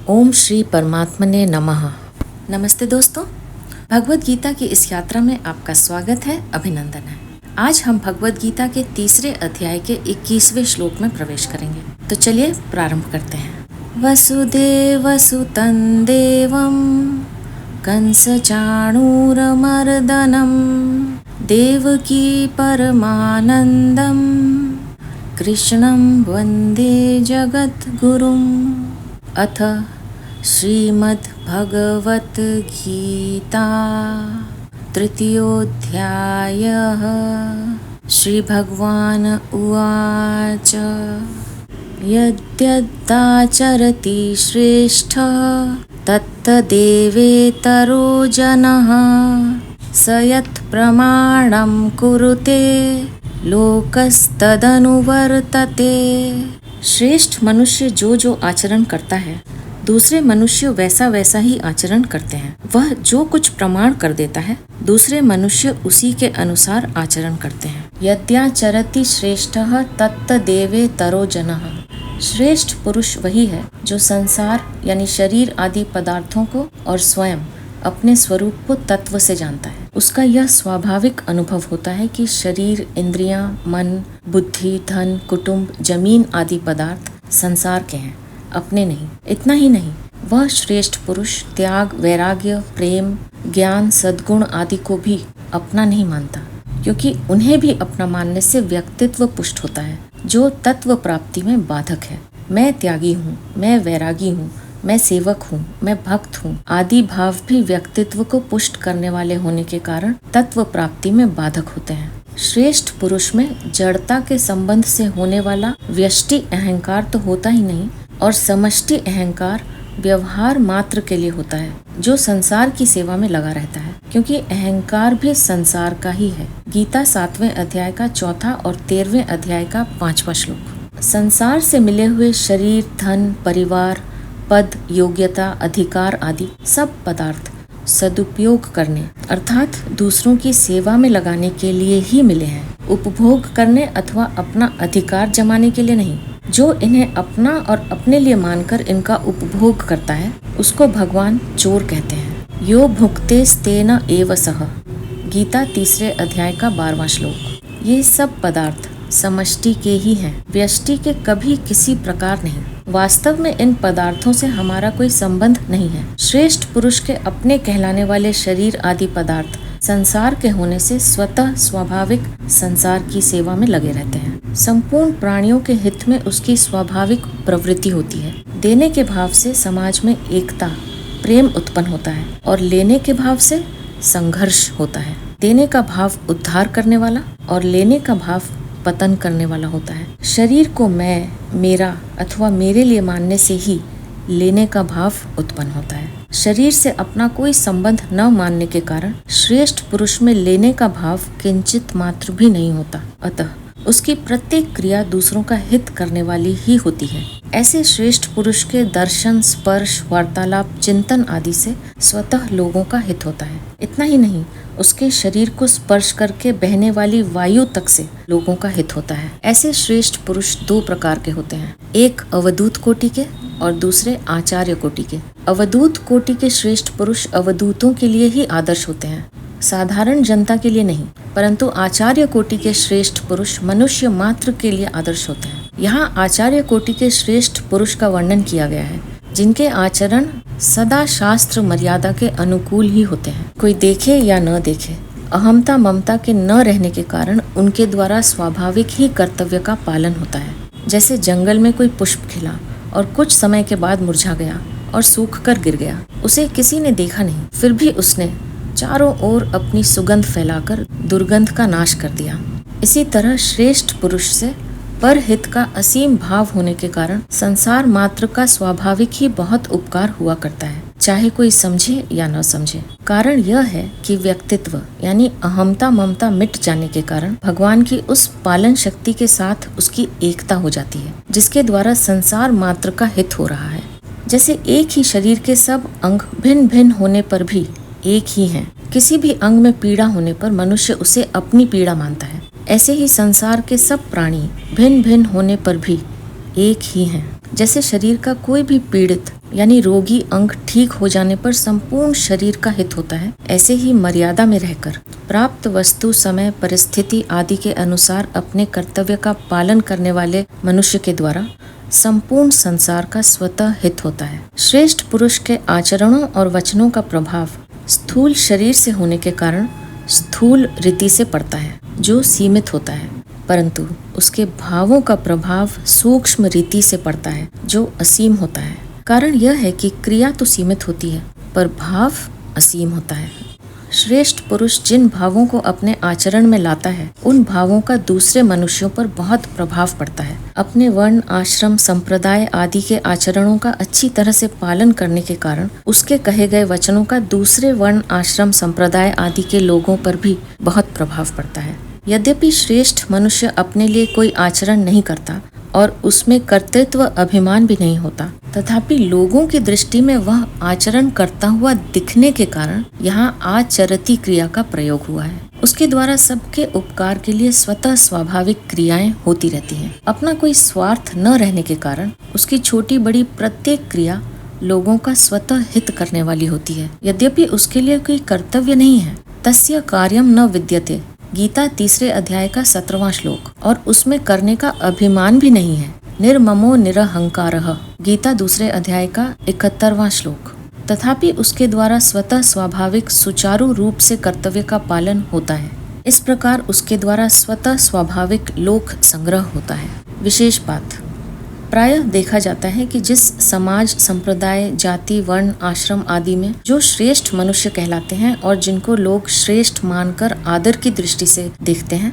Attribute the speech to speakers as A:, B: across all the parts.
A: ओम श्री परमात्मने नमः। नमस्ते दोस्तों, भगवद गीता की इस यात्रा में आपका स्वागत है, अभिनंदन है। आज हम भगवद गीता के तीसरे अध्याय के 21वें श्लोक में प्रवेश करेंगे। तो चलिए प्रारंभ करते हैं। वसुदेवसुतं देवं कंसचाणूरमर्दनं देवकी परमानन्दं कृष्णं वन्दे जगद्गुरुम्। अथ श्रीमद्भगवद्गीता तृतीयोऽध्यायः। श्रीभगवान् उवाच यद्यदाचरति श्रेष्ठः तत्तदेवेतरो जनः स यत्प्रमाणं कुरुते लोकस्तदनुवर्तते। श्रेष्ठ मनुष्य जो आचरण करता है, दूसरे मनुष्य वैसा वैसा ही आचरण करते हैं। वह जो कुछ प्रमाण कर देता है, दूसरे मनुष्य उसी के अनुसार आचरण करते हैं। यद्याचरति श्रेष्ठः तत्तदेवेतरो जनः। श्रेष्ठ पुरुष वही है जो संसार यानी शरीर आदि पदार्थों को और स्वयं अपने स्वरूप को तत्व से जानता है। उसका यह स्वाभाविक अनुभव होता है कि शरीर, इंद्रियां, मन, बुद्धि, धन, कुटुंब, जमीन आदि पदार्थ संसार के हैं, अपने नहीं। इतना ही नहीं, वह श्रेष्ठ पुरुष त्याग, वैराग्य, प्रेम, ज्ञान, सद्गुण आदि को भी अपना नहीं मानता, क्योंकि उन्हें भी अपना मानने से व्यक्तित्व पुष्ट होता है, जो तत्व प्राप्ति में बाधक है। मैं त्यागी हूँ, मैं वैरागी हूँ, मैं सेवक हूँ, मैं भक्त हूँ आदि भाव भी व्यक्तित्व को पुष्ट करने वाले होने के कारण तत्व प्राप्ति में बाधक होते हैं। श्रेष्ठ पुरुष में जड़ता के संबंध से होने वाला व्यष्टि अहंकार तो होता ही नहीं, और समष्टि अहंकार व्यवहार मात्र के लिए होता है, जो संसार की सेवा में लगा रहता है, क्योंकि अहंकार भी संसार का ही है। गीता 7वें अध्याय का 4था और 13वें अध्याय का 5वां श्लोक। संसार से मिले हुए शरीर, धन, परिवार, पद, योग्यता, अधिकार आदि सब पदार्थ सदुपयोग करने अर्थात दूसरों की सेवा में लगाने के लिए ही मिले हैं, उपभोग करने अथवा अपना अधिकार जमाने के लिए नहीं। जो इन्हें अपना और अपने लिए मानकर इनका उपभोग करता है, उसको भगवान चोर कहते हैं। यो भुक्तेस्तेन एव सः। गीता 3 अध्याय का 12वां श्लोक। ये सब पदार्थ समष्टि के ही हैं, व्यष्टि के कभी किसी प्रकार नहीं। वास्तव में इन पदार्थों से हमारा कोई संबंध नहीं है। श्रेष्ठ पुरुष के अपने कहलाने वाले शरीर आदि पदार्थ संसार के होने से स्वतः स्वाभाविक संसार की सेवा में लगे रहते हैं। संपूर्ण प्राणियों के हित में उसकी स्वाभाविक प्रवृत्ति होती है। देने के भाव से समाज में एकता, प्रेम उत्पन्न होता है, और लेने के भाव से संघर्ष होता है। देने का भाव उद्धार करने वाला और लेने का भाव पतन करने वाला होता है। शरीर को मैं, मेरा अथवा मेरे लिए मानने से ही लेने का भाव उत्पन्न होता है। शरीर से अपना कोई संबंध न मानने के कारण श्रेष्ठ पुरुष में लेने का भाव किंचित मात्र भी नहीं होता, अतः उसकी प्रत्येक क्रिया दूसरों का हित करने वाली ही होती है। ऐसे श्रेष्ठ पुरुष के दर्शन, स्पर्श, वार्तालाप, चिंतन आदि से स्वतः लोगों का हित होता है। इतना ही नहीं, उसके शरीर को स्पर्श करके बहने वाली वायु तक से लोगों का हित होता है। ऐसे श्रेष्ठ पुरुष 2 प्रकार के होते हैं, एक अवधूत कोटि के और दूसरे आचार्य कोटि के। अवधूत कोटि के श्रेष्ठ पुरुष अवधूतों के लिए ही आदर्श होते हैं, साधारण जनता के लिए नहीं। परंतु आचार्य कोटि के श्रेष्ठ पुरुष मनुष्य मात्र के लिए आदर्श होते हैं। यहाँ आचार्य कोटि के श्रेष्ठ पुरुष का वर्णन किया गया है, जिनके आचरण सदा शास्त्र मर्यादा के अनुकूल ही होते हैं। कोई देखे या न देखे, अहमता ममता के न रहने के कारण उनके द्वारा स्वाभाविक ही कर्तव्य का पालन होता है। जैसे जंगल में कोई पुष्प खिला और कुछ समय के बाद मुरझा गया और सूख कर गिर गया, उसे किसी ने देखा नहीं, फिर भी उसने चारों ओर अपनी सुगंध फैलाकर दुर्गंध का नाश कर दिया। इसी तरह श्रेष्ठ पुरुष से परहित का असीम भाव होने के कारण संसार मात्र का स्वाभाविक ही बहुत उपकार हुआ करता है, चाहे कोई समझे या न समझे। कारण यह है कि व्यक्तित्व यानी अहमता ममता मिट जाने के कारण भगवान की उस पालन शक्ति के साथ उसकी एकता हो जाती है, जिसके द्वारा संसार मात्र का हित हो रहा है। जैसे एक ही शरीर के सब अंग भिन्न भिन्न होने पर भी एक ही हैं। किसी भी अंग में पीड़ा होने पर मनुष्य उसे अपनी पीड़ा मानता है, ऐसे ही संसार के सब प्राणी भिन्न भिन्न होने पर भी एक ही हैं। जैसे शरीर का कोई भी पीड़ित यानी रोगी अंग ठीक हो जाने पर संपूर्ण शरीर का हित होता है, ऐसे ही मर्यादा में रहकर प्राप्त वस्तु, समय, परिस्थिति आदि के अनुसार अपने कर्तव्य का पालन करने वाले मनुष्य के द्वारा संपूर्ण संसार का स्वतः हित होता है। श्रेष्ठ पुरुष के आचरणों और वचनों का प्रभाव स्थूल शरीर से होने के कारण स्थूल रीति से पड़ता है, जो सीमित होता है, परंतु उसके भावों का प्रभाव सूक्ष्म रीति से पड़ता है, जो असीम होता है। कारण यह है कि क्रिया तो सीमित होती है, पर भाव असीम होता है। श्रेष्ठ पुरुष जिन भावों को अपने आचरण में लाता है, उन भावों का दूसरे मनुष्यों पर बहुत प्रभाव पड़ता है। अपने वर्ण, आश्रम, संप्रदाय आदि के आचरणों का अच्छी तरह से पालन करने के कारण उसके कहे गए वचनों का दूसरे वर्ण, आश्रम, संप्रदाय आदि के लोगों पर भी बहुत प्रभाव पड़ता है। यद्यपि श्रेष्ठ मनुष्य अपने लिए कोई आचरण नहीं करता और उसमें कर्तृत्व अभिमान भी नहीं होता, तथापि लोगों की दृष्टि में वह आचरण करता हुआ दिखने के कारण यहाँ आचरती क्रिया का प्रयोग हुआ है। उसके द्वारा सबके उपकार के लिए स्वतः स्वाभाविक क्रियाएं होती रहती हैं। अपना कोई स्वार्थ न रहने के कारण उसकी छोटी बड़ी प्रत्येक क्रिया लोगों का स्वतः हित करने वाली होती है। यद्यपि उसके लिए कोई कर्तव्य नहीं है। तस्य कार्यम न विद्यते, गीता 3 अध्याय का 17वां श्लोक, और उसमें करने का अभिमान भी नहीं है। निर्ममो निरहंकारः, गीता 2 अध्याय का 71वां श्लोक। तथापि उसके द्वारा स्वतः स्वाभाविक सुचारू रूप से कर्तव्य का पालन होता है। इस प्रकार उसके द्वारा स्वतः स्वाभाविक लोक संग्रह होता है। विशेष बात, प्रायः देखा जाता है कि जिस समाज, संप्रदाय, जाति, वर्ण, आश्रम आदि में जो श्रेष्ठ मनुष्य कहलाते हैं और जिनको लोग श्रेष्ठ मानकर आदर की दृष्टि से देखते हैं,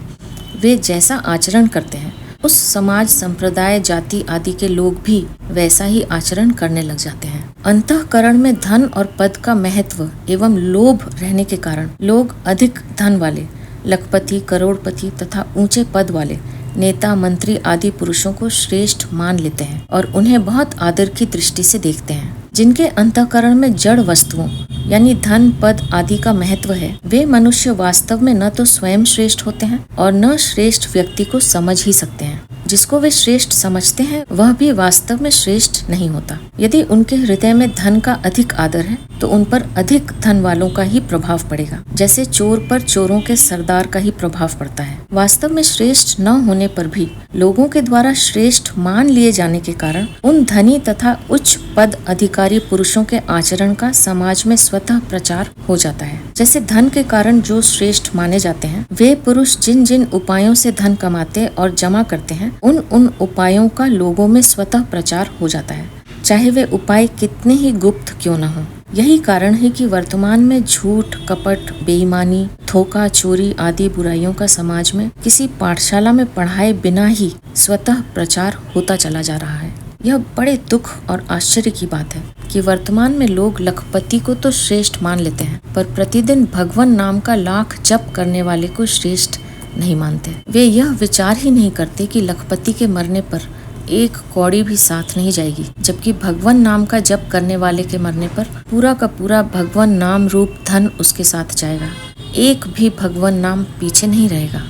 A: वे जैसा आचरण करते हैं, उस समाज, संप्रदाय, जाति आदि के लोग भी वैसा ही आचरण करने लग जाते हैं। अंतःकरण में धन और पद का महत्व एवं लोभ रहने के कारण लोग अधिक धन वाले, लखपति, करोड़पति तथा ऊंचे पद वाले नेता, मंत्री आदि पुरुषों को श्रेष्ठ मान लेते हैं और उन्हें बहुत आदर की दृष्टि से देखते हैं। जिनके अंतःकरण में जड़ वस्तुओं यानी धन, पद आदि का महत्व है, वे मनुष्य वास्तव में न तो स्वयं श्रेष्ठ होते हैं और न श्रेष्ठ व्यक्ति को समझ ही सकते हैं। जिसको वे श्रेष्ठ समझते हैं वह भी वास्तव में श्रेष्ठ नहीं होता। यदि उनके हृदय में धन का अधिक आदर है तो उन पर अधिक धन वालों का ही प्रभाव पड़ेगा, जैसे चोर पर चोरों के सरदार का ही प्रभाव पड़ता है। वास्तव में श्रेष्ठ न होने पर भी लोगों के द्वारा श्रेष्ठ मान लिए जाने के कारण उन धनी तथा उच्च पद अधिकारी पुरुषों के आचरण का समाज में स्वतः प्रचार हो जाता है। जैसे धन के कारण जो श्रेष्ठ माने जाते हैं, वे पुरुष जिन जिन उपायों से धन कमाते और जमा करते हैं, उन उपायों का लोगों में स्वतः प्रचार हो जाता है, चाहे वे उपाय कितने ही गुप्त क्यों न हो। यही कारण है कि वर्तमान में झूठ, कपट, बेईमानी, धोखा, चोरी आदि बुराइयों का समाज में किसी पाठशाला में पढ़ाए बिना ही स्वतः प्रचार होता चला जा रहा है। यह बड़े दुख और आश्चर्य की बात है कि वर्तमान में लोग लखपति को तो श्रेष्ठ मान लेते हैं, पर प्रतिदिन भगवान नाम का लाख जप करने वाले को श्रेष्ठ नहीं मानते। वे यह विचार ही नहीं करते कि लखपति के मरने पर एक कौड़ी भी साथ नहीं जाएगी, जबकि भगवान नाम का जप करने वाले के मरने पर पूरा का पूरा भगवान नाम रूप धन उसके साथ जाएगा। एक भी भगवान नाम पीछे नहीं रहेगा।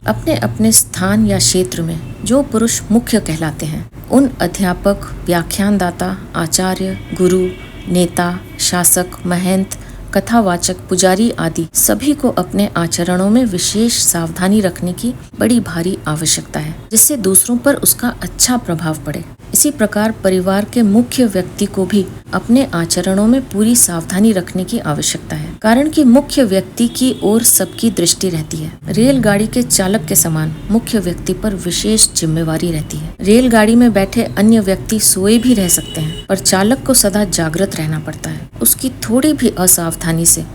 A: अपने अपने स्थान या क्षेत्र में जो पुरुष मुख्य कहलाते हैं, उन अध्यापक, व्याख्यानदाता, आचार्य, गुरु, नेता, शासक, महंत, कथावाचक, पुजारी आदि सभी को अपने आचरणों में विशेष सावधानी रखने की बड़ी भारी आवश्यकता है, जिससे दूसरों पर उसका अच्छा प्रभाव पड़े। इसी प्रकार परिवार के मुख्य व्यक्ति को भी अपने आचरणों में पूरी सावधानी रखने की आवश्यकता है, कारण कि मुख्य व्यक्ति की ओर सबकी दृष्टि रहती है। रेलगाड़ी के चालक के समान मुख्य व्यक्ति पर विशेष जिम्मेवारी रहती है। रेलगाड़ी में बैठे अन्य व्यक्ति सोए भी रह सकते हैं, पर चालक को सदा जागृत रहना पड़ता है। उसकी थोड़ी भी असावधानी से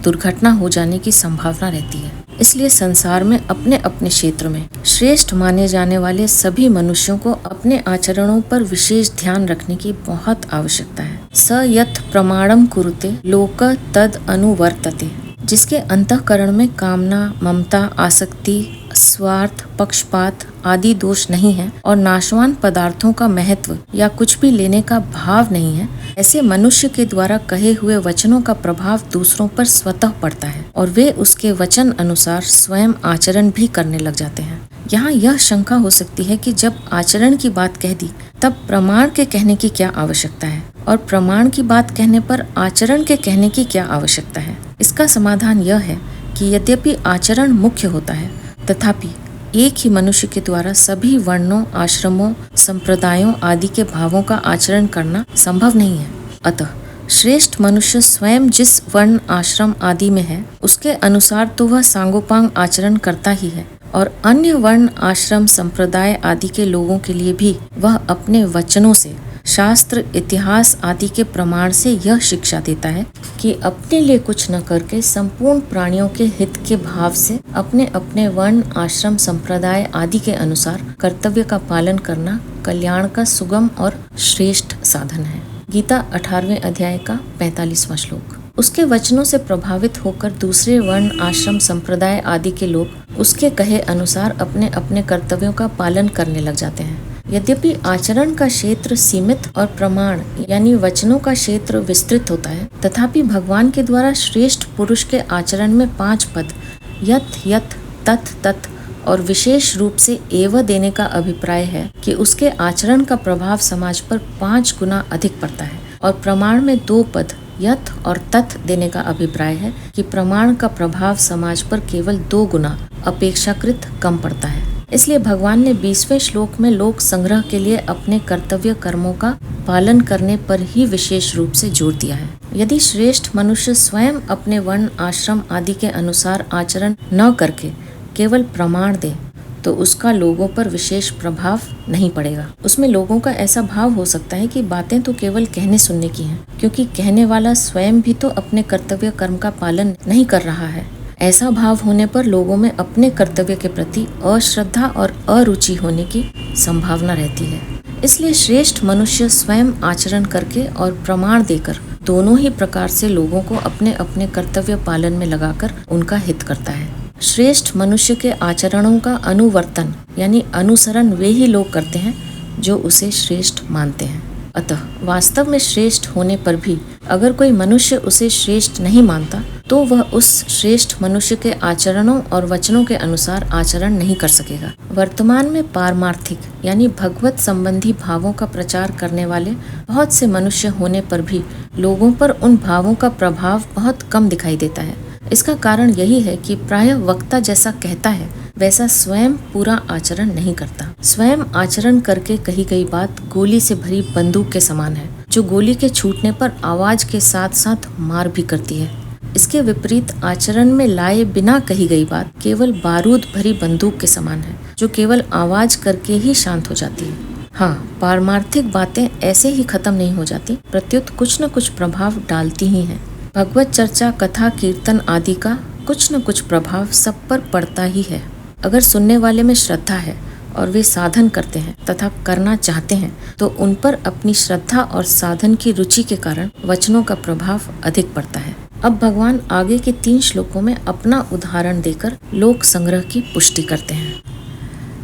A: दुर्घटना हो जाने की संभावना रहती है। इसलिए संसार में अपने अपने क्षेत्र में श्रेष्ठ माने जाने वाले सभी मनुष्यों को अपने आचरणों पर विशेष ध्यान रखने की बहुत आवश्यकता है। स यत् प्रमाणम कुरुते लोक तद अनुवर्तते। जिसके अंतःकरण में कामना, ममता, आसक्ति, स्वार्थ, पक्षपात आदि दोष नहीं है और नाशवान पदार्थों का महत्व या कुछ भी लेने का भाव नहीं है, ऐसे मनुष्य के द्वारा कहे हुए वचनों का प्रभाव दूसरों पर स्वतः पड़ता है और वे उसके वचन अनुसार स्वयं आचरण भी करने लग जाते हैं। यहाँ यह शंका हो सकती है कि जब आचरण की बात कह दी तब प्रमाण के कहने की क्या आवश्यकता है और प्रमाण की बात कहने पर आचरण के कहने की क्या आवश्यकता है। इसका समाधान यह है कि यद्यपि आचरण मुख्य होता है तथापि एक ही मनुष्य के द्वारा सभी वर्णों, आश्रमों, संप्रदायों आदि के भावों का आचरण करना संभव नहीं है। अतः श्रेष्ठ मनुष्य स्वयं जिस वर्ण, आश्रम आदि में है उसके अनुसार तो वह सांगोपांग आचरण करता ही है और अन्य वर्ण, आश्रम, संप्रदाय आदि के लोगों के लिए भी वह अपने वचनों से, शास्त्र, इतिहास आदि के प्रमाण से यह शिक्षा देता है कि अपने लिए कुछ न करके संपूर्ण प्राणियों के हित के भाव से अपने अपने वर्ण, आश्रम, संप्रदाय आदि के अनुसार कर्तव्य का पालन करना कल्याण का सुगम और श्रेष्ठ साधन है। गीता 18वें अध्याय का 45वां श्लोक। उसके वचनों से प्रभावित होकर दूसरे वर्ण, आश्रम, संप्रदाय आदि के लोग उसके कहे अनुसार अपने अपने कर्तव्यों का पालन करने लग जाते हैं। यद्यपि आचरण का क्षेत्र सीमित और प्रमाण यानी वचनों का क्षेत्र विस्तृत होता है, तथापि भगवान के द्वारा श्रेष्ठ पुरुष के आचरण में 5 पद यत यत, तत तत और विशेष रूप से एव देने का अभिप्राय है कि उसके आचरण का प्रभाव समाज पर 5 गुना अधिक पड़ता है और प्रमाण में 2 पद यत और तत् देने का अभिप्राय है कि प्रमाण का प्रभाव समाज पर केवल 2 गुना अपेक्षाकृत कम पड़ता है। इसलिए भगवान ने 20वें श्लोक में लोक संग्रह के लिए अपने कर्तव्य कर्मों का पालन करने पर ही विशेष रूप से जोर दिया है। यदि श्रेष्ठ मनुष्य स्वयं अपने वर्ण, आश्रम आदि के अनुसार आचरण न करके केवल प्रमाण दे तो उसका लोगों पर विशेष प्रभाव नहीं पड़ेगा। उसमें लोगों का ऐसा भाव हो सकता है कि बातें तो केवल कहने सुनने की हैं, क्योंकि कहने वाला स्वयं भी तो अपने कर्तव्य कर्म का पालन नहीं कर रहा है। ऐसा भाव होने पर लोगों में अपने कर्तव्य के प्रति अश्रद्धा और अरुचि होने की संभावना रहती है। इसलिए श्रेष्ठ मनुष्य स्वयं आचरण करके और प्रमाण देकर दोनों ही प्रकार से लोगों को अपने अपने कर्तव्य पालन में लगाकर उनका हित करता है। श्रेष्ठ मनुष्य के आचरणों का अनुवर्तन यानी अनुसरण वे ही लोग करते हैं जो उसे श्रेष्ठ मानते हैं। अतः वास्तव में श्रेष्ठ होने पर भी अगर कोई मनुष्य उसे श्रेष्ठ नहीं मानता तो वह उस श्रेष्ठ मनुष्य के आचरणों और वचनों के अनुसार आचरण नहीं कर सकेगा। वर्तमान में पारमार्थिक यानी भगवत संबंधी भावों का प्रचार करने वाले बहुत से मनुष्य होने पर भी लोगों पर उन भावों का प्रभाव बहुत कम दिखाई देता है। इसका कारण यही है कि प्रायः वक्ता जैसा कहता है वैसा स्वयं पूरा आचरण नहीं करता। स्वयं आचरण करके कही गई बात गोली से भरी बंदूक के समान है, जो गोली के छूटने पर आवाज के साथ साथ मार भी करती है। इसके विपरीत आचरण में लाए बिना कही गई बात केवल बारूद भरी बंदूक के समान है, जो केवल आवाज करके ही शांत हो जाती है। हाँ, पारमार्थिक बातें ऐसे ही खत्म नहीं हो जाती, प्रत्युत कुछ न कुछ प्रभाव डालती ही हैं। भगवत चर्चा, कथा, कीर्तन आदि का कुछ न कुछ प्रभाव सब पर पड़ता ही है। अगर सुनने वाले में श्रद्धा है और वे साधन करते हैं तथा करना चाहते हैं तो उन पर अपनी श्रद्धा और साधन की रुचि के कारण वचनों का प्रभाव अधिक पड़ता है। अब भगवान आगे के 3 श्लोकों में अपना उदाहरण देकर लोक संग्रह की पुष्टि करते हैं।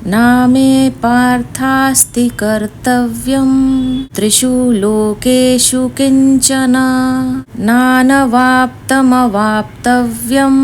A: नामे पार्थास्ति कर्तव्यम त्रिषु लोकेषु किंचन नानवाप्तमवाप्तव्यम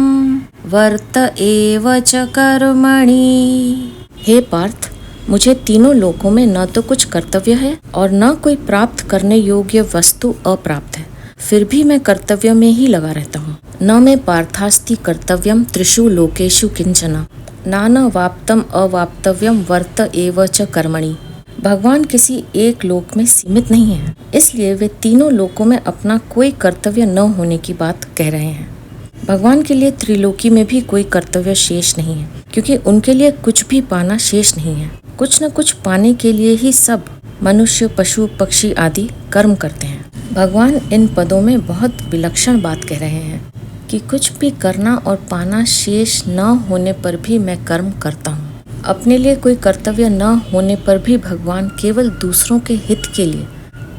A: वर्त एव च कर्मणि। हे पार्थ, मुझे तीनों लोकों में न तो कुछ कर्तव्य है और न कोई प्राप्त करने योग्य वस्तु अप्राप्त है, फिर भी मैं कर्तव्य में ही लगा रहता हूँ। न में पार्थास्ति कर्तव्यम त्रिषु लोकेषु किंचन नानवाप्तम अवाप्तव्यम वर्त एव च कर्मणि। भगवान किसी एक लोक में सीमित नहीं है, इसलिए वे तीनों लोकों में अपना कोई कर्तव्य न होने की बात कह रहे हैं। भगवान के लिए त्रिलोकी में भी कोई कर्तव्य शेष नहीं है, क्योंकि उनके लिए कुछ भी पाना शेष नहीं है। कुछ न कुछ पाने के लिए ही सब मनुष्य, पशु, पक्षी आदि कर्म करते हैं। भगवान इन पदों में बहुत विलक्षण बात कह रहे हैं कि कुछ भी करना और पाना शेष न होने पर भी मैं कर्म करता हूँ। अपने लिए कोई कर्तव्य न होने पर भी भगवान केवल दूसरों के हित के लिए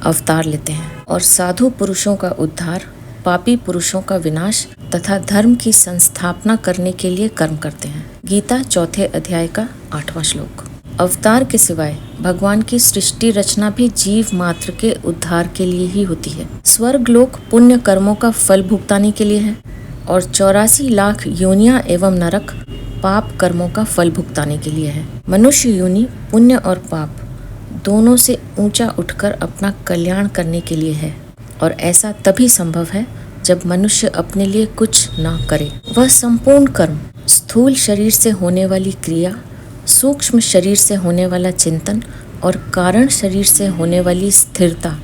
A: अवतार लेते हैं और साधु पुरुषों का उद्धार, पापी पुरुषों का विनाश तथा धर्म की संस्थापना करने के लिए कर्म करते हैं। गीता 4 अध्याय का 8वां श्लोक। अवतार के सिवाय भगवान की सृष्टि रचना भी जीव मात्र के उद्धार के लिए ही होती है। स्वर्ग लोक पुण्य कर्मों का फल भुगताने के लिए है और 84 लाख योनियां एवं नरक पाप कर्मों का फल भुगताने के लिए है। मनुष्य योनि पुण्य और पाप दोनों से ऊंचा उठकर अपना कल्याण करने के लिए है और ऐसा तभी संभव है जब मनुष्य अपने लिए कुछ ना करे। वह संपूर्ण कर्म, स्थूल शरीर से होने वाली क्रिया, सूक्ष्म शरीर से होने वाला चिंतन और कारण शरीर से होने वाली स्थिरता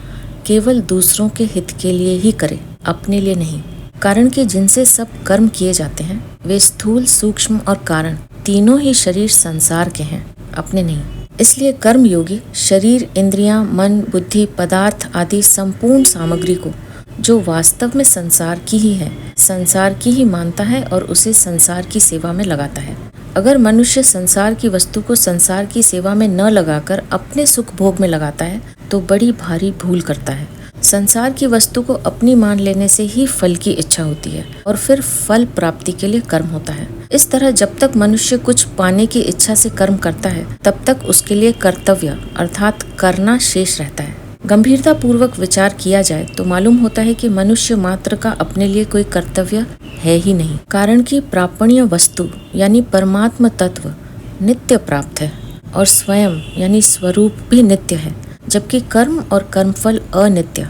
A: केवल दूसरों के हित के लिए ही करे, अपने लिए नहीं। कारण कि जिनसे सब कर्म किए जाते हैं वे स्थूल, सूक्ष्म और कारण तीनों ही शरीर संसार के हैं, अपने नहीं। इसलिए कर्म योगी शरीर, इंद्रियां, मन, बुद्धि, पदार्थ आदि संपूर्ण सामग्री को जो वास्तव में संसार की ही है, संसार की ही मानता है और उसे संसार की सेवा में लगाता है। अगर मनुष्य संसार की वस्तु को संसार की सेवा में न लगाकर अपने सुख भोग में लगाता है तो बड़ी भारी भूल करता है। संसार की वस्तु को अपनी मान लेने से ही फल की इच्छा होती है और फिर फल प्राप्ति के लिए कर्म होता है। इस तरह जब तक मनुष्य कुछ पाने की इच्छा से कर्म करता है तब तक उसके लिए कर्तव्य अर्थात करना शेष रहता है। गंभीरता पूर्वक विचार किया जाए तो मालूम होता है कि मनुष्य मात्र का अपने लिए कोई कर्तव्य है ही नहीं, कारण कि प्रापणीय वस्तु यानी परमात्म तत्व नित्य प्राप्त है और स्वयं यानी स्वरूप भी नित्य है, जबकि कर्म और कर्मफल अनित्य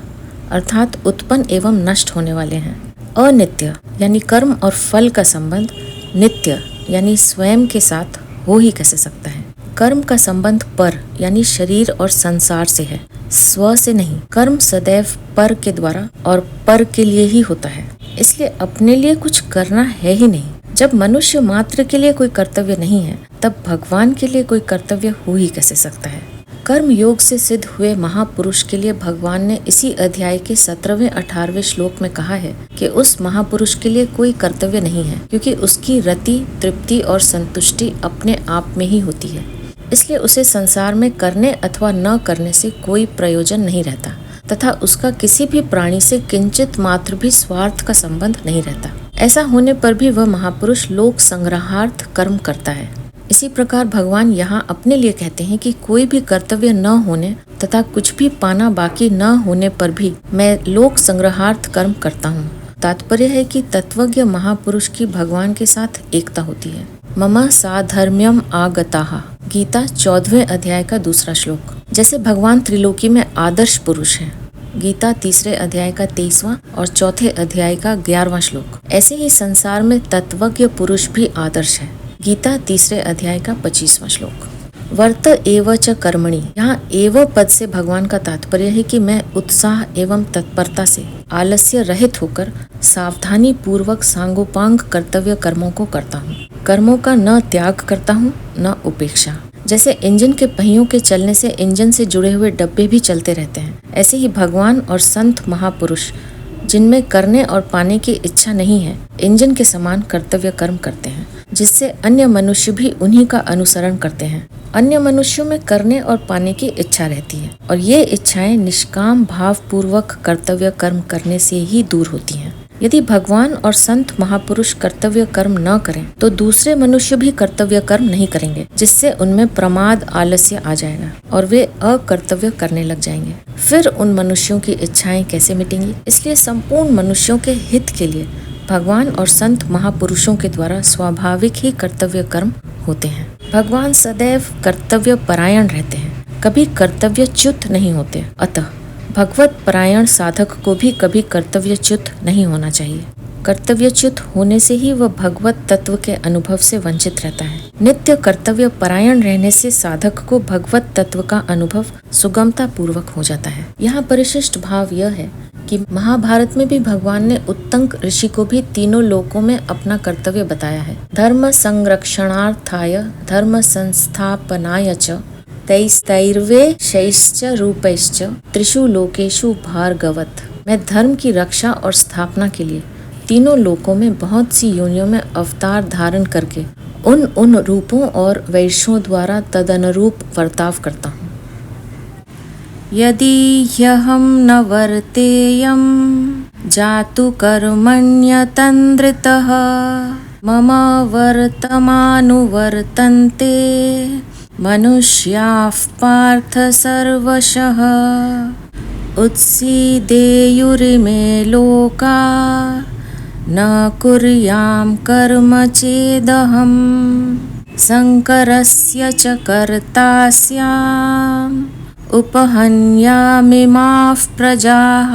A: अर्थात उत्पन्न एवं नष्ट होने वाले हैं। अनित्य यानी कर्म और फल का संबंध नित्य यानी स्वयं के साथ हो ही कैसे सकता है। कर्म का संबंध पर यानी शरीर और संसार से है, स्व से नहीं। कर्म सदैव पर के द्वारा और पर के लिए ही होता है, इसलिए अपने लिए कुछ करना है ही नहीं। जब मनुष्य मात्र के लिए कोई कर्तव्य नहीं है तब भगवान के लिए कोई कर्तव्य हो ही कैसे सकता है। कर्म योग से सिद्ध हुए महापुरुष के लिए भगवान ने इसी अध्याय के 17वें 18वें श्लोक में कहा है कि उस महापुरुष के लिए कोई कर्तव्य नहीं है, क्योंकि उसकी रति, तृप्ति और संतुष्टि अपने आप में ही होती है। इसलिए उसे संसार में करने अथवा न करने से कोई प्रयोजन नहीं रहता तथा उसका किसी भी प्राणी से किंचित मात्र भी स्वार्थ का संबंध नहीं रहता। ऐसा होने पर भी वह महापुरुष लोक संग्रहार्थ कर्म करता है। इसी प्रकार भगवान यहाँ अपने लिए कहते हैं कि कोई भी कर्तव्य न होने तथा कुछ भी पाना बाकी न होने पर भी मैं लोक संग्रहार्थ कर्म करता हूँ। तात्पर्य है कि तत्वज्ञ महापुरुष की भगवान के साथ एकता होती है। मम साधर्म्यम आगताः, गीता 14वें अध्याय का 2 श्लोक। जैसे भगवान त्रिलोकी में आदर्श पुरुष हैं, गीता 3 अध्याय का 23वां और 4 अध्याय का 11वां श्लोक, ऐसे ही संसार में तत्वज्ञ पुरुष भी आदर्श है। गीता 3 अध्याय का 25वां श्लोक। वर्त एव च कर्मणि, यहाँ एव पद से भगवान का तात्पर्य है कि मैं उत्साह एवं तत्परता से आलस्य रहित होकर सावधानी पूर्वक सांगोपांग कर्तव्य कर्मों को करता हूँ। कर्मों का न त्याग करता हूँ न उपेक्षा। जैसे इंजन के पहियों के चलने से इंजन से जुड़े हुए डब्बे भी चलते रहते हैं, ऐसे ही भगवान और संत महापुरुष जिनमें करने और पाने की इच्छा नहीं है, इंजन के समान कर्तव्य कर्म करते हैं, जिससे अन्य मनुष्य भी उन्हीं का अनुसरण करते हैं। अन्य मनुष्यों में करने और पाने की इच्छा रहती है और ये इच्छाएं निष्काम भाव पूर्वक कर्तव्य कर्म करने से ही दूर होती हैं। यदि भगवान और संत महापुरुष कर्तव्य कर्म न करें तो दूसरे मनुष्य भी कर्तव्य कर्म नहीं करेंगे, जिससे उनमें प्रमाद, आलस्य आ जाएगा और वे अकर्तव्य करने लग जाएंगे। फिर उन मनुष्यों की इच्छाएं कैसे मिटेंगी। इसलिए संपूर्ण मनुष्यों के हित के लिए भगवान और संत महापुरुषों के द्वारा स्वाभाविक ही कर्तव्य कर्म होते हैं। भगवान सदैव कर्तव्य परायण रहते हैं, कभी कर्तव्यच्युत नहीं होते। अतः भगवत परायण साधक को भी कभी कर्तव्यच्युत नहीं होना चाहिए। कर्तव्यच्युत होने से ही वह भगवत तत्व के अनुभव से वंचित रहता है। नित्य कर्तव्य परायण रहने से साधक को भगवत तत्व का अनुभव सुगमता पूर्वक हो जाता है। यहाँ परिशिष्ट भाव यह है कि महाभारत में भी भगवान ने उत्तंक ऋषि को भी तीनों लोकों में अपना कर्तव्य बताया है। धर्म संरक्षणार्थाय धर्म संस्थापनाय च तैस्तैर्वे शैश्च रूपैश्च त्रिषु लोकेषु भार्गवत। मैं धर्म की रक्षा और स्थापना के लिए तीनों लोकों में बहुत सी योनियों में अवतार धारण करके उन रूपों और वैश्यों द्वारा तदनुरूप वर्ताव करता हूँ। यदि ह्यहं न वर्तेयं जातु कर्मण्यतन्द्रितः मम वर्तमानुवर्तन्ते मनुष्याः पार्थ सर्वशः उत्सीदेयुरिमे लोका न कुर्यां कर्म चेदहम् संकरस्य च कर्ता स्याम् उपहन्यामिमाः प्रजाः।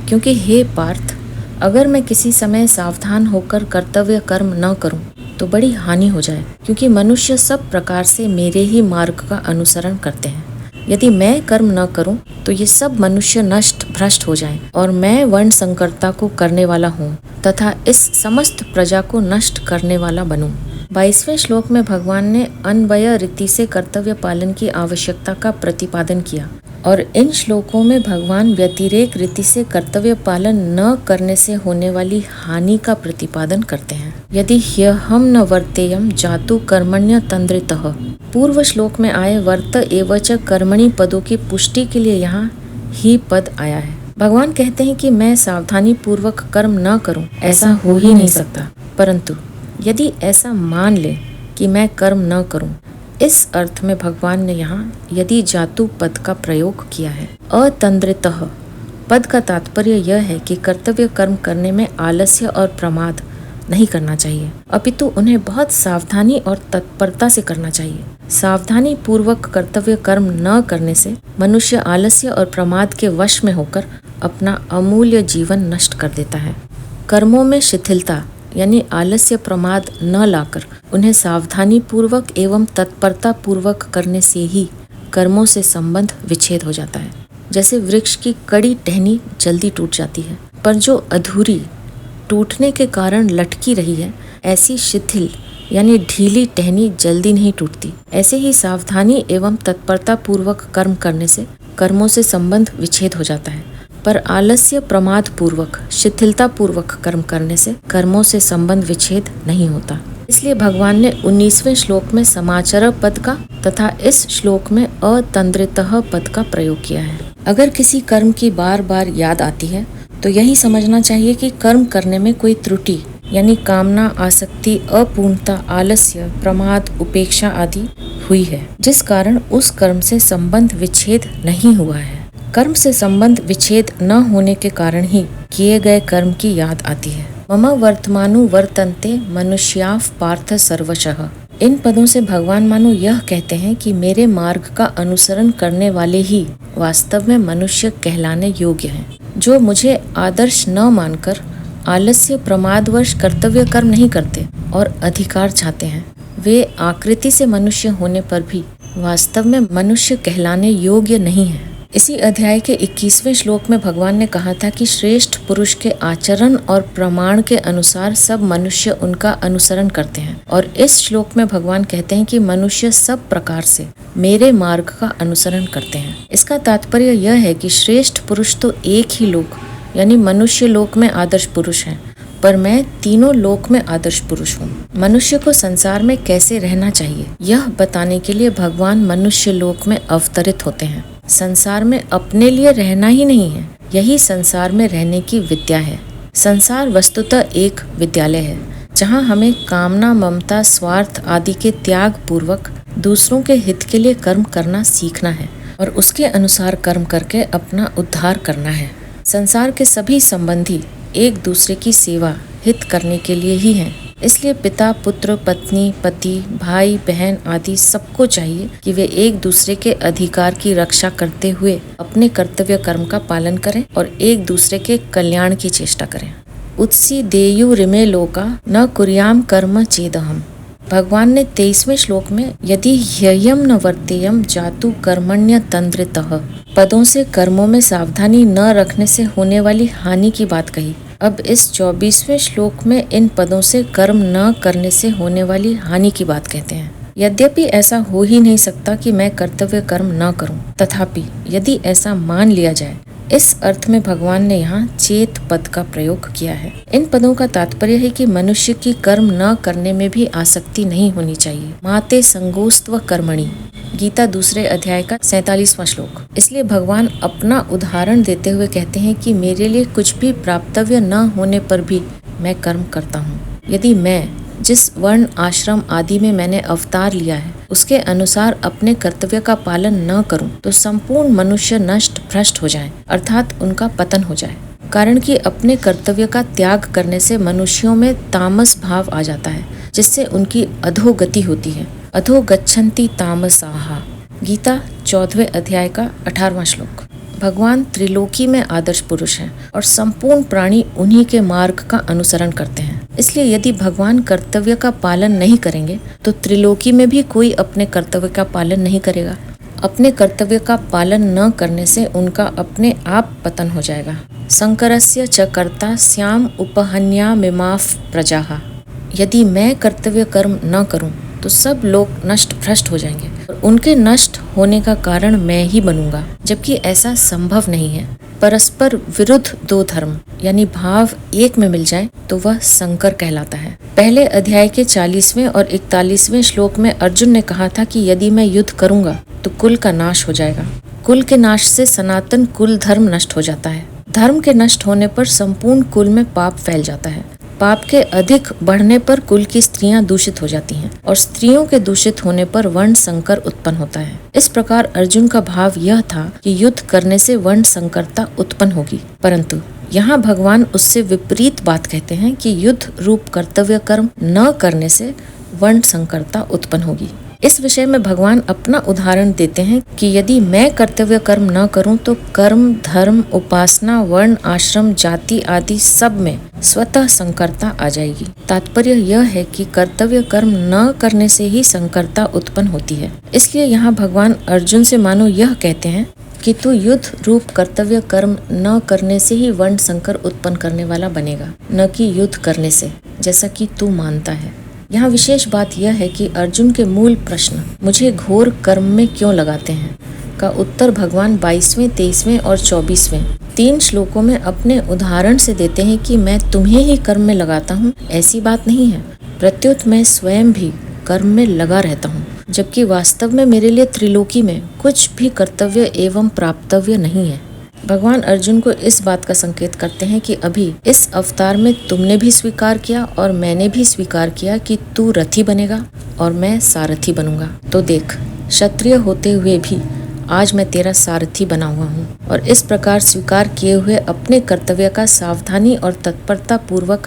A: क्योंकि हे पार्थ, अगर मैं किसी समय सावधान होकर कर्तव्य कर्म न करूं तो बड़ी हानि हो जाए, क्योंकि मनुष्य सब प्रकार से मेरे ही मार्ग का अनुसरण करते हैं। यदि मैं कर्म न करूं तो ये सब मनुष्य नष्ट भ्रष्ट हो जाएं और मैं वर्ण संकरता को करने वाला हूँ तथा इस समस्त प्रजा को नष्ट करने वाला बनूं। 22वें श्लोक में भगवान ने अन्वय रीति से कर्तव्य पालन की आवश्यकता का प्रतिपादन किया और इन श्लोकों में भगवान व्यतिरेक रीति से कर्तव्य पालन न करने से होने वाली हानि का प्रतिपादन करते हैं। यदि ह्यहम न वर्तेयम जातु कर्मण्य तंद्रितः, पूर्व श्लोक में आए वर्त एवच कर्मणि पदों की पुष्टि के लिए यहाँ ही पद आया है। भगवान कहते हैं कि मैं सावधानी पूर्वक कर्म न करूं, ऐसा हो ही नहीं सकता। परंतु यदि ऐसा मान ले कि मैं कर्म न करूं, इस अर्थ में भगवान ने यहाँ यदि जातु पद का प्रयोग किया है। अतंद्रितः पद का तात्पर्य यह है कि कर्तव्य कर्म करने में आलस्य और प्रमाद नहीं करना चाहिए, अपितु उन्हें बहुत सावधानी और तत्परता से करना चाहिए। सावधानी पूर्वक कर्तव्य कर्म न करने से मनुष्य आलस्य और प्रमाद के वश में होकर अपना अमूल्य जीवन नष्ट कर देता है। कर्मों में शिथिलता यानी आलस्य प्रमाद न लाकर उन्हें सावधानी पूर्वक एवं तत्परता पूर्वक करने से ही कर्मों से संबंध विच्छेद हो जाता है। जैसे वृक्ष की कड़ी टहनी जल्दी टूट जाती है, पर जो अधूरी टूटने के कारण लटकी रही है, ऐसी शिथिल यानी ढीली टहनी जल्दी नहीं टूटती। ऐसे ही सावधानी एवं तत्परता पूर्वक कर्म करने से कर्मों से संबंध विच्छेद हो जाता है, पर आलस्य प्रमाद पूर्वक शिथिलता पूर्वक कर्म करने से कर्मों से संबंध विच्छेद नहीं होता। इसलिए भगवान ने 19वें श्लोक में समाचर पद का तथा इस श्लोक में अतंद्रितः पद का प्रयोग किया है। अगर किसी कर्म की बार बार याद आती है तो यही समझना चाहिए कि कर्म करने में कोई त्रुटि यानी कामना, आसक्ति, अपूर्णता, आलस्य, प्रमाद, उपेक्षा आदि हुई है, जिस कारण उस कर्म से संबंध विच्छेद नहीं हुआ है। कर्म से संबंध विच्छेद न होने के कारण ही किए गए कर्म की याद आती है। मम वर्तमानु वर्तन्ते मनुष्याः पार्थ सर्वशः। इन पदों से भगवान मानो यह कहते हैं कि मेरे मार्ग का अनुसरण करने वाले ही वास्तव में मनुष्य कहलाने योग्य हैं। जो मुझे आदर्श न मानकर आलस्य प्रमादवश कर्तव्य कर्म नहीं करते और अधिकार चाहते हैं, वे आकृति से मनुष्य होने पर भी वास्तव में मनुष्य कहलाने योग्य नहीं है। इसी अध्याय के 21वें श्लोक में भगवान ने कहा था कि श्रेष्ठ पुरुष के आचरण और प्रमाण के अनुसार सब मनुष्य उनका अनुसरण करते हैं, और इस श्लोक में भगवान कहते हैं कि मनुष्य सब प्रकार से मेरे मार्ग का अनुसरण करते हैं। इसका तात्पर्य यह है कि श्रेष्ठ पुरुष तो एक ही लोक यानी मनुष्य लोक में आदर्श पुरुष हैं, पर मैं तीनों लोक में आदर्श पुरुष हूँ। मनुष्य को संसार में कैसे रहना चाहिए यह बताने के लिए भगवान मनुष्य लोक में अवतरित होते हैं। संसार में अपने लिए रहना ही नहीं है, यही संसार में रहने की विद्या है। संसार वस्तुतः एक विद्यालय है जहाँ हमें कामना, ममता, स्वार्थ आदि के त्याग पूर्वक दूसरों के हित के लिए कर्म करना सीखना है और उसके अनुसार कर्म करके अपना उद्धार करना है। संसार के सभी संबंधी एक दूसरे की सेवा, हित करने के लिए ही हैं। इसलिए पिता, पुत्र, पत्नी, पति, भाई, बहन आदि सबको चाहिए कि वे एक दूसरे के अधिकार की रक्षा करते हुए अपने कर्तव्य कर्म का पालन करें और एक दूसरे के कल्याण की चेष्टा करें। उत्सी देयु रिमे लोका न कुर्याम कर्म चेदहम। भगवान ने 23वें श्लोक में यदि ह्ययम न वर्तेयम जातु कर्मण्य तंद्रितः पदों से कर्मों में सावधानी न रखने से होने वाली हानि की बात कही। अब इस 24वें श्लोक में इन पदों से कर्म न करने से होने वाली हानि की बात कहते हैं। यद्यपि ऐसा हो ही नहीं सकता कि मैं कर्तव्य कर्म न करूं, तथापि यदि ऐसा मान लिया जाए, इस अर्थ में भगवान ने यहाँ चेत पद का प्रयोग किया है। इन पदों का तात्पर्य है कि मनुष्य की कर्म न करने में भी आसक्ति नहीं होनी चाहिए। माते संगोस्त्व कर्मणि गीता दूसरे अध्याय का 47वां श्लोक। इसलिए भगवान अपना उदाहरण देते हुए कहते हैं कि मेरे लिए कुछ भी प्राप्तव्य न होने पर भी मैं कर्म करता हूँ। यदि मैं जिस वर्ण आश्रम आदि में मैंने अवतार लिया है उसके अनुसार अपने कर्तव्य का पालन न करूं तो संपूर्ण मनुष्य नष्ट भ्रष्ट हो जाएं, अर्थात उनका पतन हो जाए। कारण कि अपने कर्तव्य का त्याग करने से मनुष्यों में तामस भाव आ जाता है, जिससे उनकी अधोगति होती है। अधो गच्छन्ति तामसाः। गीता 14वें अध्याय का 18वां श्लोक। भगवान त्रिलोकी में आदर्श पुरुष हैं और संपूर्ण प्राणी उन्हीं के मार्ग का अनुसरण करते हैं। इसलिए यदि भगवान कर्तव्य का पालन नहीं करेंगे तो त्रिलोकी में भी कोई अपने कर्तव्य का पालन नहीं करेगा। अपने कर्तव्य का पालन न करने से उनका अपने आप पतन हो जाएगा। शंकरस्य च कर्ता स्याम उपहन्यामिमाः प्रजाः। यदि मैं कर्तव्य कर्म न करूं तो सब लोग नष्ट भ्रष्ट हो जाएंगे और उनके नष्ट होने का कारण मैं ही बनूंगा, जबकि ऐसा संभव नहीं है। परस्पर विरुद्ध दो धर्म यानी भाव एक में मिल जाए तो वह संकर कहलाता है। पहले अध्याय के 40वें और 41वें श्लोक में अर्जुन ने कहा था कि यदि मैं युद्ध करूंगा तो कुल का नाश हो जाएगा। कुल के नाश से सनातन कुल धर्म नष्ट हो जाता है। धर्म के नष्ट होने पर संपूर्ण कुल में पाप फैल जाता है। पाप के अधिक बढ़ने पर कुल की स्त्रियां दूषित हो जाती हैं और स्त्रियों के दूषित होने पर वर्ण संकर उत्पन्न होता है। इस प्रकार अर्जुन का भाव यह था कि युद्ध करने से वर्ण संकरता उत्पन्न होगी, परंतु यहाँ भगवान उससे विपरीत बात कहते हैं कि युद्ध रूप कर्तव्य कर्म न करने से वर्ण संकरता उत्पन्न होगी। इस विषय में भगवान अपना उदाहरण देते हैं कि यदि मैं कर्तव्य कर्म न करूं तो कर्म, धर्म, उपासना, वर्ण, आश्रम, जाति आदि सब में स्वतः संकरता आ जाएगी। तात्पर्य यह है कि कर्तव्य कर्म न करने से ही संकरता उत्पन्न होती है। इसलिए यहाँ भगवान अर्जुन से मानो यह कहते हैं कि तू युद्ध रूप कर्तव्य कर्म न करने से ही वर्ण संकर उत्पन्न करने वाला बनेगा, न कि युद्ध करने से, जैसा कि तू मानता है। यहाँ विशेष बात यह है कि अर्जुन के मूल प्रश्न मुझे घोर कर्म में क्यों लगाते हैं का उत्तर भगवान 22वें, 23वें और 24वें 3 श्लोकों में अपने उदाहरण से देते हैं कि मैं तुम्हें ही कर्म में लगाता हूँ, ऐसी बात नहीं है। प्रत्युत मैं स्वयं भी कर्म में लगा रहता हूँ, जबकि वास्तव में मेरे लिए त्रिलोकी में कुछ भी कर्तव्य एवं प्राप्तव्य नहीं है। भगवान अर्जुन को इस बात का संकेत करते हैं कि अभी इस अवतार में तुमने भी स्वीकार किया और मैंने भी स्वीकार किया कि तू रथी बनेगा और मैं सारथी बनूंगा। तो देख, क्षत्रिय होते हुए भी आज मैं तेरा सारथी बना हुआ हूँ और इस प्रकार स्वीकार किए हुए अपने कर्तव्य का सावधानी और तत्परता पूर्वक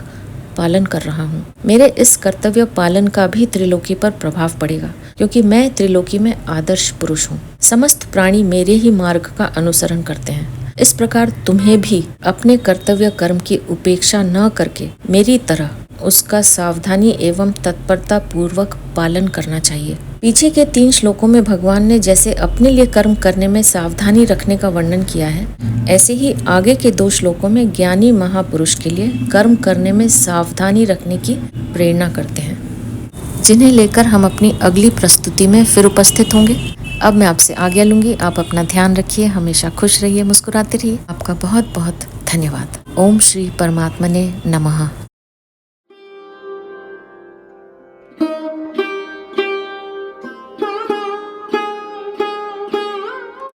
A: पालन कर रहा हूँ। मेरे इस कर्तव्य पालन का भी त्रिलोकी पर प्रभाव पड़ेगा, क्योंकि मैं त्रिलोकी में आदर्श पुरुष हूँ। समस्त प्राणी मेरे ही मार्ग का अनुसरण करते हैं। इस प्रकार तुम्हें भी अपने कर्तव्य कर्म की उपेक्षा न करके मेरी तरह उसका सावधानी एवं तत्परता पूर्वक पालन करना चाहिए। पीछे के 3 श्लोकों में भगवान ने जैसे अपने लिए कर्म करने में सावधानी रखने का वर्णन किया है, ऐसे ही आगे के 2 श्लोकों में ज्ञानी महापुरुष के लिए कर्म करने में सावधानी रखने की प्रेरणा करते हैं, जिन्हें लेकर हम अपनी अगली प्रस्तुति में फिर उपस्थित होंगे। अब मैं आपसे आज्ञा लूंगी। आप अपना ध्यान रखिए, हमेशा खुश रहिए, मुस्कुराते रहिए। आपका बहुत बहुत धन्यवाद। ओम श्री परमात्मने नमः।